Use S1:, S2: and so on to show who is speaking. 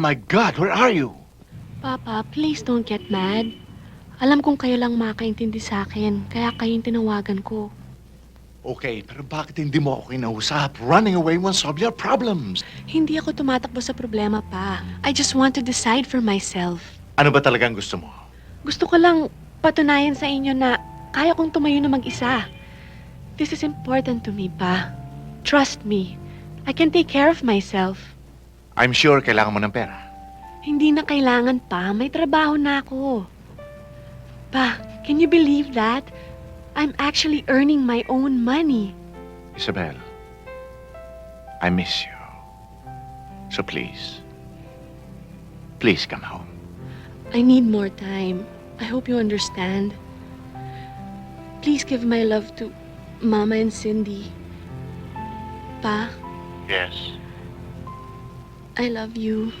S1: my God, where are you?
S2: Papa, please don't get mad. Alam kong kayo lang makaintindi sa akin, kaya kayo yung tinawagan ko.
S1: Okay, pero bakit hindi mo ako kinausap? Running away won't solve your problems.
S2: Hindi ako tumatakbo sa problema pa. I just want to decide for myself.
S1: Ano ba talagang gusto mo?
S2: Gusto ko lang patunayan sa inyo na kaya kong tumayo na mag-isa. This is important to me, Pa. Trust me. I can take care of myself.
S1: I'm sure kailangan mo ng pera.
S2: Hindi na kailangan pa. May trabaho na ako. Pa, can you believe that? I'm actually earning my own money.
S1: Isabel, I miss you. So please come home.
S2: I need more time. I hope you understand. Please give my love to Mama and Cindy. Pa,
S1: Yes.
S2: I love you.